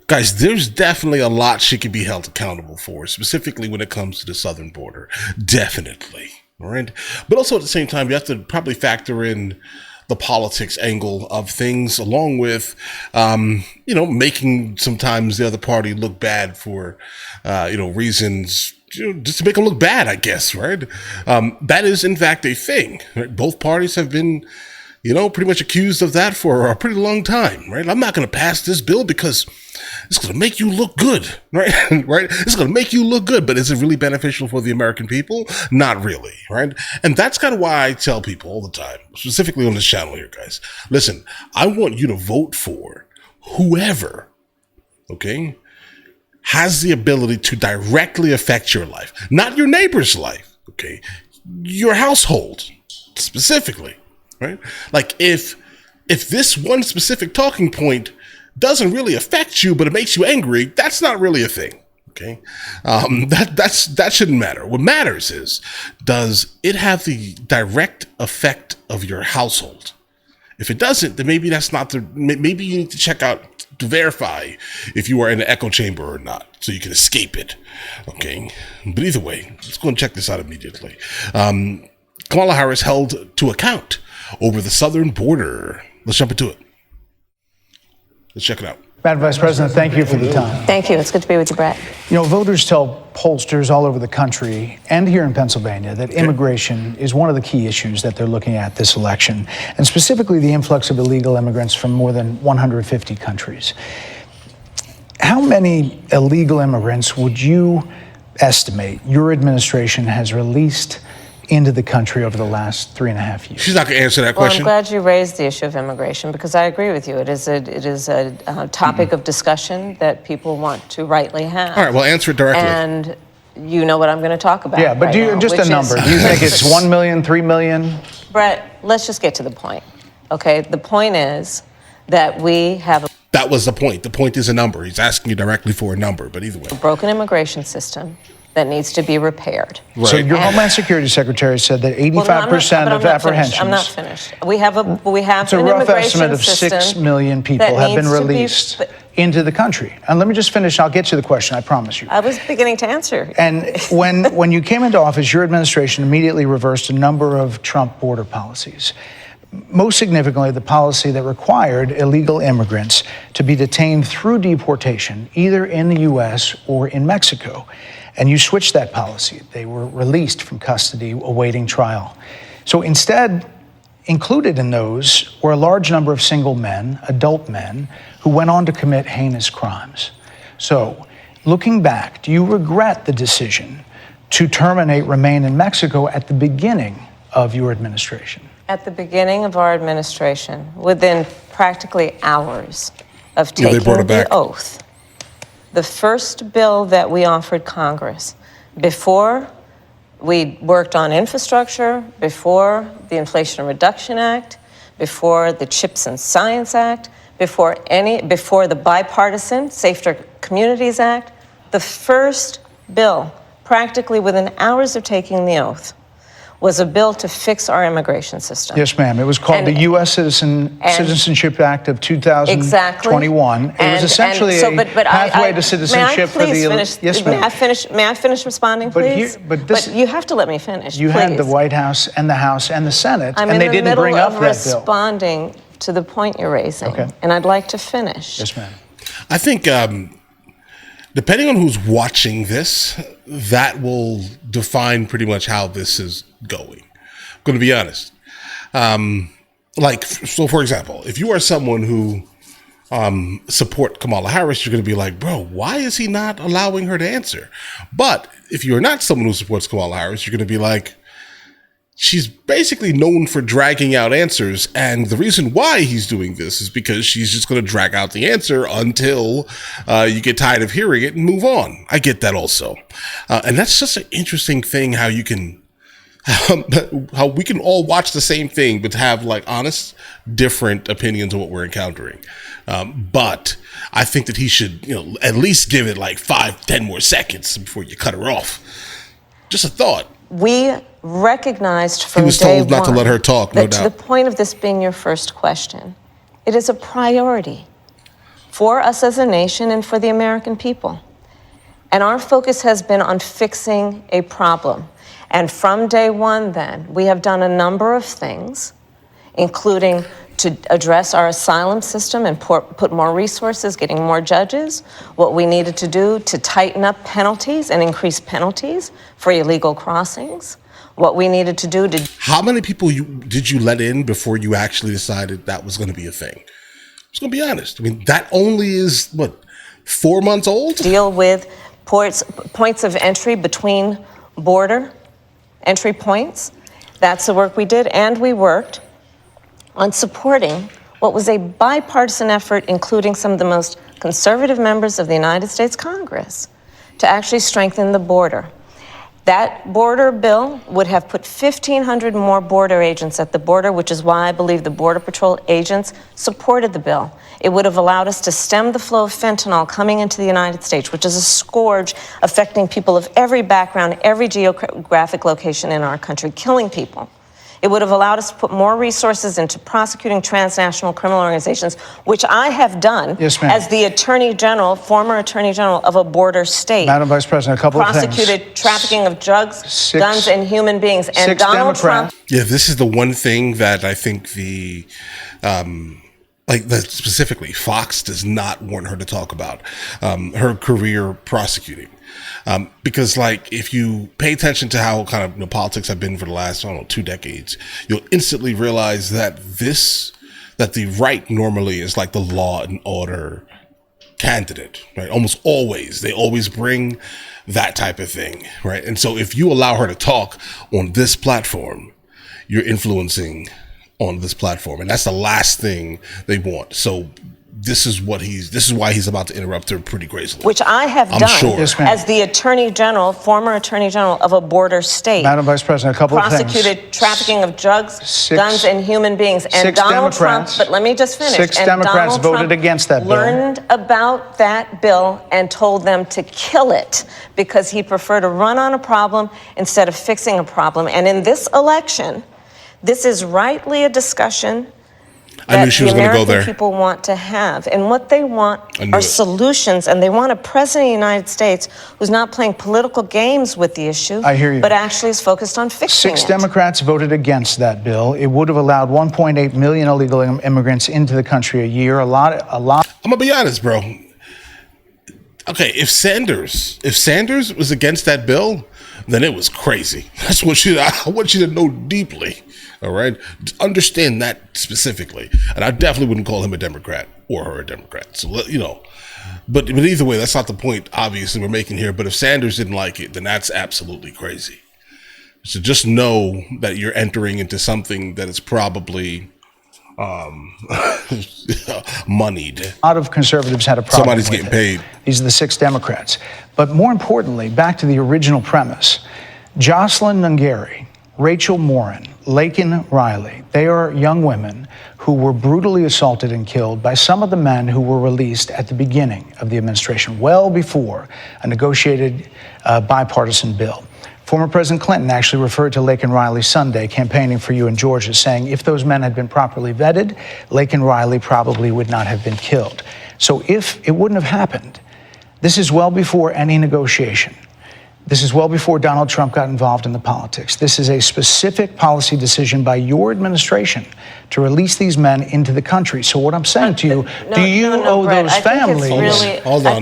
Guys, there's definitely a lot she could be held accountable for, specifically when it comes to the southern border. Definitely. All right. But also at the same time, you have to probably factor in the politics angle of things, along with, making sometimes the other party look bad for, reasons, just to make them look bad, I guess, right? That is, in fact, a thing. Right? Both parties have been, pretty much accused of that for a pretty long time, right? I'm not going to pass this bill because it's going to make you look good, right? Right? It's going to make you look good, but is it really beneficial for the American people? Not really, right? And that's kind of why I tell people all the time, specifically on this channel here, guys. Listen, I want you to vote for whoever, okay, has the ability to directly affect your life, not your neighbor's life, okay, your household specifically, right? Like if this one specific talking point doesn't really affect you, but it makes you angry, that's not really a thing. Okay. That shouldn't matter. What matters is, does it have the direct effect of your household? If it doesn't, then maybe that's not maybe you need to check out to verify if you are in the echo chamber or not, so you can escape it. Okay. But either way, let's go and check this out immediately. Kamala Harris held to account over the southern border. Let's jump into it. Let's check it out. Madam Vice President, thank you for the time. Thank you. It's good to be with you, Brett. Voters tell pollsters all over the country and here in Pennsylvania that immigration is one of the key issues that they're looking at this election, and specifically the influx of illegal immigrants from more than 150 countries. How many illegal immigrants would you estimate your administration has released into the country over the last 3.5 years? She's not going to answer that question. Well, I'm glad you raised the issue of immigration, because I agree with you. It is a topic of discussion that people want to rightly have. All right, well, answer it directly. And you know what I'm going to talk about. Yeah, but right do you now, just a number? Do you think it's 1 million, 3 million? Brett, let's just get to the point. Okay, the point is that we have That was the point. The point is a number. He's asking you directly for a number, but either way. a broken immigration system that needs to be repaired. Right. So your Homeland Security Secretary said that 85% of apprehensions. I'm not finished. We have it's a an rough immigration estimate of system 6 million people have been released into the country. And let me just finish. I'll get to the question, I promise you. I was beginning to answer. And when you came into office, your administration immediately reversed a number of Trump border policies. Most significantly, the policy that required illegal immigrants to be detained through deportation, either in the U.S. or in Mexico. And you switched that policy. They were released from custody awaiting trial. So instead, included in those were a large number of single men, adult men, who went on to commit heinous crimes. So, looking back, do you regret the decision to terminate Remain in Mexico at the beginning of your administration? At the beginning of our administration, within practically hours of taking the oath, the first bill that we offered Congress, before we worked on infrastructure, before the Inflation Reduction Act, before the CHIPS and Science Act, before the bipartisan Safer Communities Act, the first bill, practically within hours of taking the oath, was a bill to fix our immigration system. Yes, ma'am. It was called the U.S. Citizenship Act of 2021. Exactly. It was essentially a pathway to citizenship for the... Yes, ma'am. May I finish responding, please? But you have to let me finish, You had the White House and the House and the Senate, and they didn't bring up that bill. I'm in the middle of responding to the point you're raising, and I'd like to finish. Yes, ma'am. I think depending on who's watching this, that will define pretty much how this is going. I'm going to be honest. So for example, if you are someone who support Kamala Harris, you're going to be like, bro, why is he not allowing her to answer? But if you're not someone who supports Kamala Harris, you're going to be like, she's basically known for dragging out answers, and the reason why he's doing this is because she's just going to drag out the answer until you get tired of hearing it and move on. I get that also. And that's just an interesting thing, how you can, how we can all watch the same thing, but have like honest, different opinions on what we're encountering. But I think that he should, at least give it like 5-10 more seconds before you cut her off. Just a thought. We recognized from day one. He was told not to let her talk, no doubt. To the point of this being your first question, it is a priority for us as a nation and for the American people. And our focus has been on fixing a problem. And from day one, then, we have done a number of things, including to address our asylum system and put more resources, getting more judges, what we needed to do to tighten up penalties and increase penalties for illegal crossings, what we needed to do to... How many people did you let in before you actually decided that was going to be a thing? I'm just going to be honest. I mean, that only is, what, 4 months old? Deal with points of entry between border entry points. That's the work we did, and we worked on supporting what was a bipartisan effort, including some of the most conservative members of the United States Congress, to actually strengthen the border. That border bill would have put 1,500 more border agents at the border, which is why I believe the Border Patrol agents supported the bill. It would have allowed us to stem the flow of fentanyl coming into the United States, which is a scourge affecting people of every background, every geographic location in our country, killing people. It would have allowed us to put more resources into prosecuting transnational criminal organizations, which I have done as the Attorney General, former Attorney General of a border state. Madam Vice President, a couple of things. Prosecuted trafficking of drugs, guns, and human beings. And Donald Trump. Yeah, this is the one thing that I think the, specifically Fox does not want her to talk about, her career prosecuting. Because like, if you pay attention to how kind of politics have been for the last, 2 decades, you'll instantly realize that that the right normally is like the law and order candidate, right? Almost always. They always bring that type of thing, right? And so if you allow her to talk on this platform, you're influencing on this platform. And that's the last thing they want. So this is why he's about to interrupt her pretty gracefully. Which I have done as the Attorney General, former Attorney General of a border state. Madam Vice President, a couple of things. Prosecuted trafficking of drugs, guns, and human beings. And Donald Trump, but let me just finish. 6 Democrats voted against that bill. Learned about that bill and told them to kill it because he preferred to run on a problem instead of fixing a problem. And in this election, this is rightly a discussion I knew she was going to go there. The American people want to have. And what they want are solutions. And they want a president of the United States who's not playing political games with the issue, I hear you, but actually is focused on fixing it. 6 Democrats voted against that bill. It would have allowed 1.8 million illegal immigrants into the country a year. A lot. I'm going to be honest, bro. Okay, if Sanders was against that bill, then it was crazy. That's what I want you to know deeply. All right, understand that specifically, and I definitely wouldn't call him a Democrat or her a Democrat. So but either way, that's not the point. Obviously, we're making here. But if Sanders didn't like it, then that's absolutely crazy. So just know that you're entering into something that is probably moneyed. A lot of conservatives had a problem. Somebody's getting paid. These are the 6 Democrats. But more importantly, back to the original premise, Jocelyn Nungari, Rachel Morin, Laken Riley, they are young women who were brutally assaulted and killed by some of the men who were released at the beginning of the administration, well before a negotiated bipartisan bill. Former President Clinton actually referred to Laken Riley Sunday, campaigning for you in Georgia, saying if those men had been properly vetted, Laken Riley probably would not have been killed. So if it wouldn't have happened, this is well before any negotiation. This is well before Donald Trump got involved in the politics. This is a specific policy decision by your administration to release these men into the country. So what I'm saying to you, do you owe those families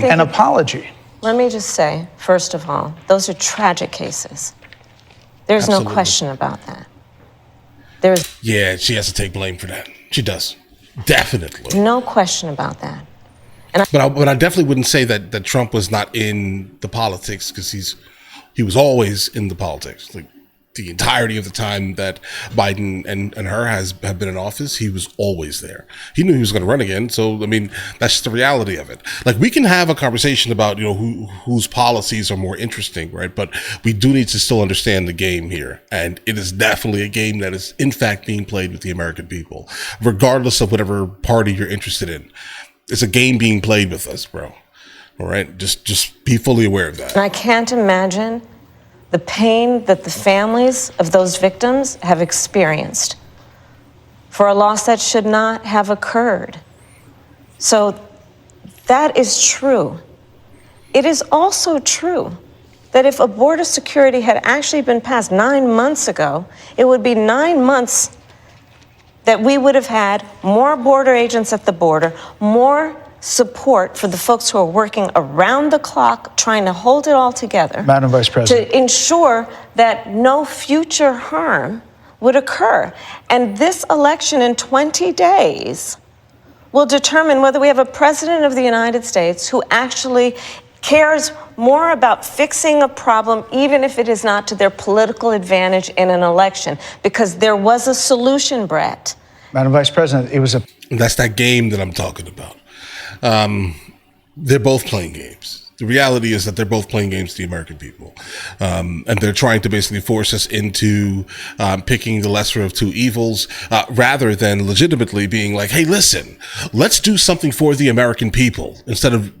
an apology? Let me just say, first of all, those are tragic cases. There's no question about that. Yeah, she has to take blame for that. She does. Definitely. No question about that. But I definitely wouldn't say that Trump was not in the politics, because he was always in the politics. Like the entirety of the time that Biden and her have been in office, he was always there. He knew he was going to run again. So, I mean, that's just the reality of it. Like, we can have a conversation about, whose policies are more interesting, right? But we do need to still understand the game here. And it is definitely a game that is, in fact, being played with the American people, regardless of whatever party you're interested in. It's a game being played with us, bro. All right? Just be fully aware of that. And I can't imagine the pain that the families of those victims have experienced for a loss that should not have occurred. So That is true. It is also true that if a border security had actually been passed 9 months ago, it would be 9 months that we would have had more border agents at the border, more support for the folks who are working around the clock trying to hold it all together. Madam Vice President. To ensure that no future harm would occur. And this election in 20 days will determine whether we have a president of the United States who actually cares more about fixing a problem, even if it is not to their political advantage in an election, because there was a solution, Brett. Madam Vice President, it was a... That's that game that I'm talking about. They're both playing games. The reality is that they're both playing games to the American people. And they're trying to basically force us into picking the lesser of two evils, rather than legitimately being like, hey, listen, let's do something for the American people instead of,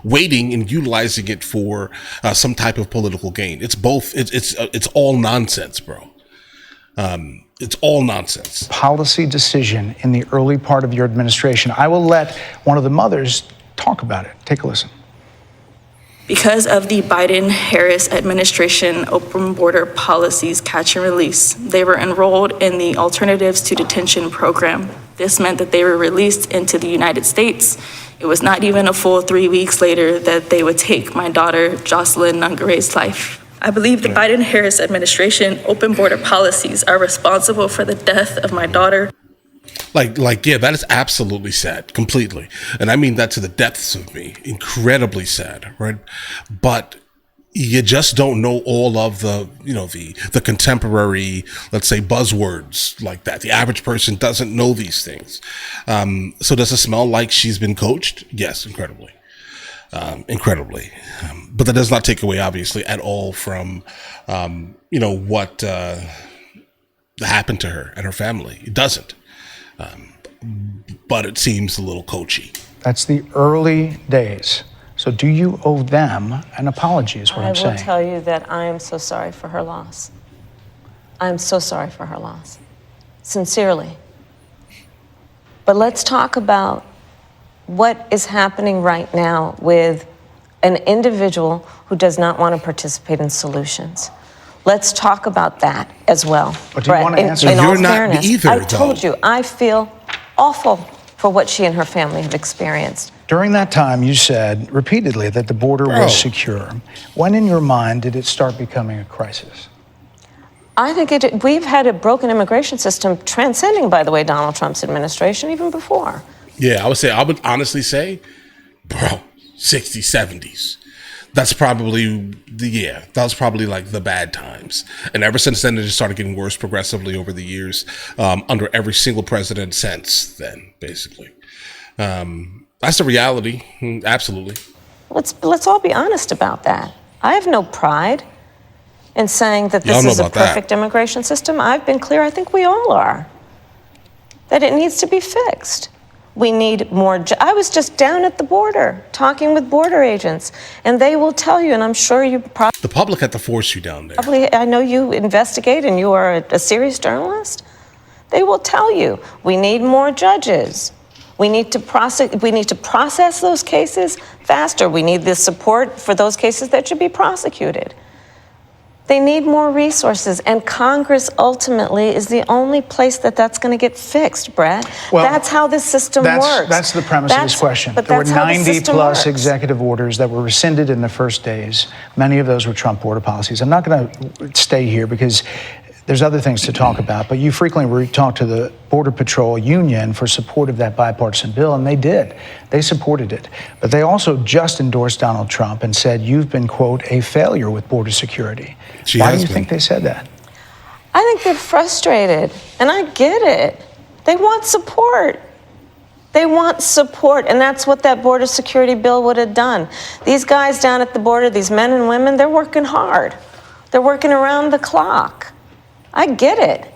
waiting and utilizing it for some type of political gain. It's both. It's all nonsense, bro. It's all nonsense. Policy decision in the early part of your administration. I will let one of the mothers talk about it. Take a listen. Because of the Biden-Harris administration open border policies catch and release, they were enrolled in the Alternatives to Detention program. This meant that they were released into the United States. It was not even a full 3 weeks later that they would take my daughter, Jocelyn Nungare's life. I believe the Biden-Harris administration open border policies are responsible for the death of my daughter. Yeah, that is absolutely sad, completely. And I mean that to the depths of me. Incredibly sad, right? But you just don't know all of the, the contemporary, let's say, buzzwords like that. The average person doesn't know these things. So does it smell like she's been coached? Yes, incredibly. Incredibly. But that does not take away, obviously, at all from, what happened to her and her family. It doesn't. But it seems a little coachy. That's the early days. So do you owe them an apology is what I'm saying. I will tell you that I am so sorry for her loss. I am so sorry for her loss. Sincerely. But let's talk about what is happening right now with an individual who does not want to participate in solutions. Let's talk about that as well. But do you want to answer? In all You're not fairness, either, I told you, I feel awful for what she and her family have experienced. During that time, you said repeatedly that the border was secure. When in your mind did it start becoming a crisis? I think we've had a broken immigration system transcending, by the way, Donald Trump's administration, even before. Yeah, I would honestly say, 60s, 70s. That's probably that was probably like the bad times. And ever since then, it just started getting worse progressively over the years, under every single president since then, basically. That's the reality. Absolutely. Let's all be honest about that. I have no pride in saying that this is a perfect immigration system. I've been clear, I think we all are, that it needs to be fixed. We need more. I was just down at the border talking with border agents, and they will tell you, and I'm sure you probably... The public had to force you down there. I know you investigate and you are a serious journalist. They will tell you, we need more judges. We need to process those cases faster. We need the support for those cases that should be prosecuted. They need more resources, and Congress ultimately is the only place that's going to get fixed, Brett. Well, that's how this system works. That's the premise of this question. There were 90-plus executive orders that were rescinded in the first days. Many of those were Trump border policies. I'm not going to stay here because there's other things to talk about, but you frequently talk to the Border Patrol Union for support of that bipartisan bill, and they did. They supported it. But they also just endorsed Donald Trump and said, you've been, quote, a failure with border security. Why do you think they said that? I think they're frustrated, and I get it. They want support. They want support, and that's what that border security bill would have done. These guys down at the border, these men and women, they're working hard. They're working around the clock. I get it.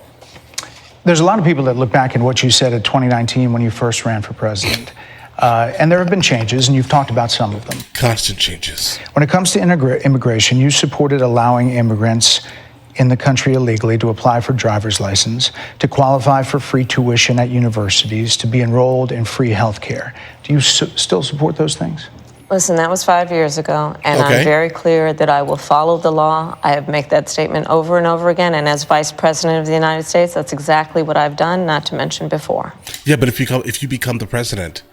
There's a lot of people that look back at what you said in 2019 when you first ran for president. And there have been changes, and you've talked about some of them. Constant changes. When it comes to immigration, you supported allowing immigrants in the country illegally to apply for driver's license, to qualify for free tuition at universities, to be enrolled in free health care. Do you still support those things? Listen, that was 5 years ago, and Okay. I'm very clear that I will follow the law. I have made that statement over and over again, and as Vice President of the United States, that's exactly what I've done, not to mention before. Yeah, but if you become the president,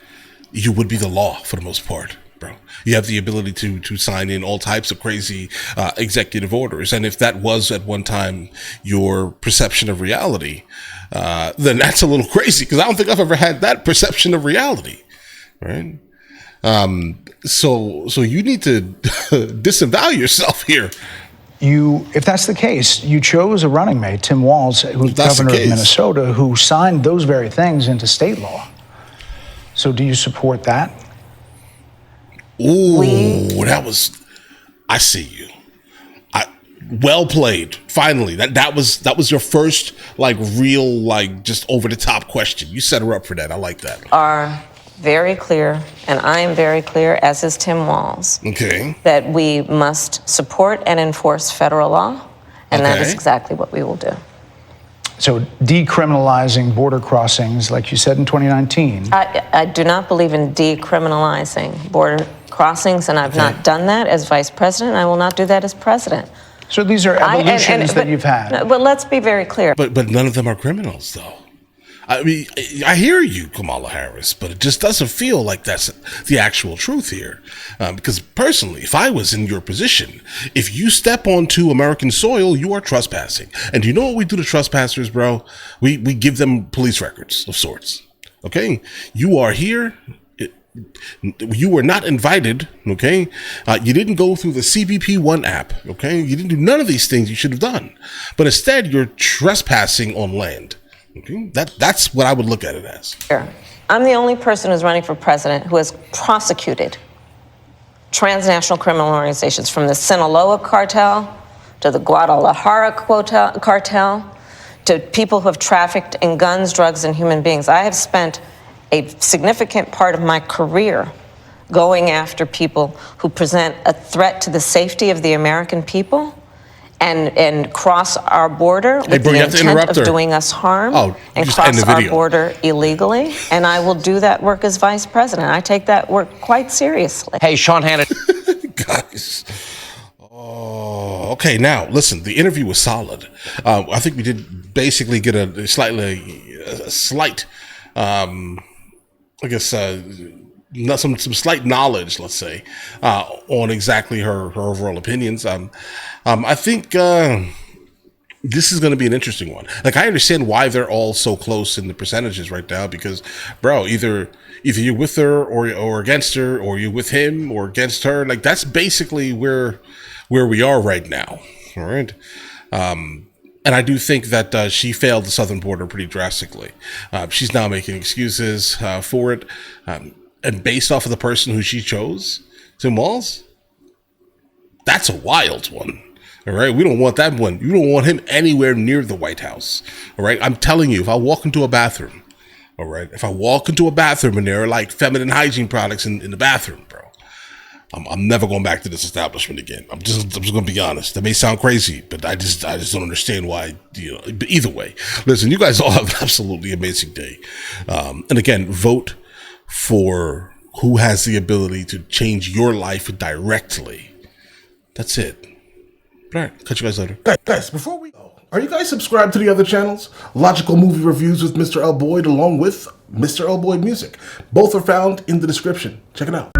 you would be the law for the most part, bro. You have the ability to sign in all types of crazy executive orders, and if that was at one time your perception of reality, then that's a little crazy, because I don't think I've ever had that perception of reality, right? So you need to disavow yourself here. If that's the case, you chose a running mate, Tim Walz, who's governor of Minnesota, who signed those very things into state law. So do you support that? Ooh, I see you. Well played. Finally, that was your first real just over the top question. You set her up for that. I like that. Are very clear, and I am very clear, as is Tim Walz, okay, that we must support and enforce federal law, and that is exactly what we will do. So decriminalizing border crossings, like you said in 2019. I do not believe in decriminalizing border crossings, and I've not done that as Vice President. I will not do that as President. So these are evolutions that you've had. But let's be very clear. But none of them are criminals, though. I mean, I hear you, Kamala Harris, but it just doesn't feel like that's the actual truth here. Because personally, if I was in your position, if you step onto American soil, you are trespassing. And do you know what we do to trespassers, bro? We give them police records of sorts. Okay? You are here. You were not invited, okay? You didn't go through the CBP1 app, okay? You didn't do none of these things you should have done. But instead, you're trespassing on land. Okay, that's what I would look at it as. I'm the only person who's running for president who has prosecuted transnational criminal organizations, from the Sinaloa cartel to the Guadalajara cartel to people who have trafficked in guns, drugs, and human beings. I have spent a significant part of my career going after people who present a threat to the safety of the American people and cross our border with the intent of doing us harm, and cross our border illegally. And I will do that work as Vice President. I take that work quite seriously. Hey, Sean Hannity. Guys. Oh, okay. Now, listen, the interview was solid. I think we did basically get a slight, some slight knowledge, let's say, on exactly her overall opinions. I think this is going to be an interesting one. I understand why they're all so close in the percentages right now, because, bro, either you're with her or against her, or you're with him or against her. That's basically where we are right now. All right. And I do think that she failed the southern border pretty drastically. She's now making excuses for it. And based off of the person who she chose, Tim Walz, that's a wild one. All right. We don't want that one. You don't want him anywhere near the White House. All right. I'm telling you, if I walk into a bathroom, all right, if I walk into a bathroom and there are feminine hygiene products in the bathroom, bro, I'm never going back to this establishment again. I'm just going to be honest. That may sound crazy, but I just don't understand why. But either way, listen, you guys all have an absolutely amazing day. And again, vote for who has the ability to change your life directly. That's it. All right, catch you guys later. Guys, before we go, are you guys subscribed to the other channels? Logical Movie Reviews with Mr. L. Boyd, along with Mr. L. Boyd Music. Both are found in the description. Check it out.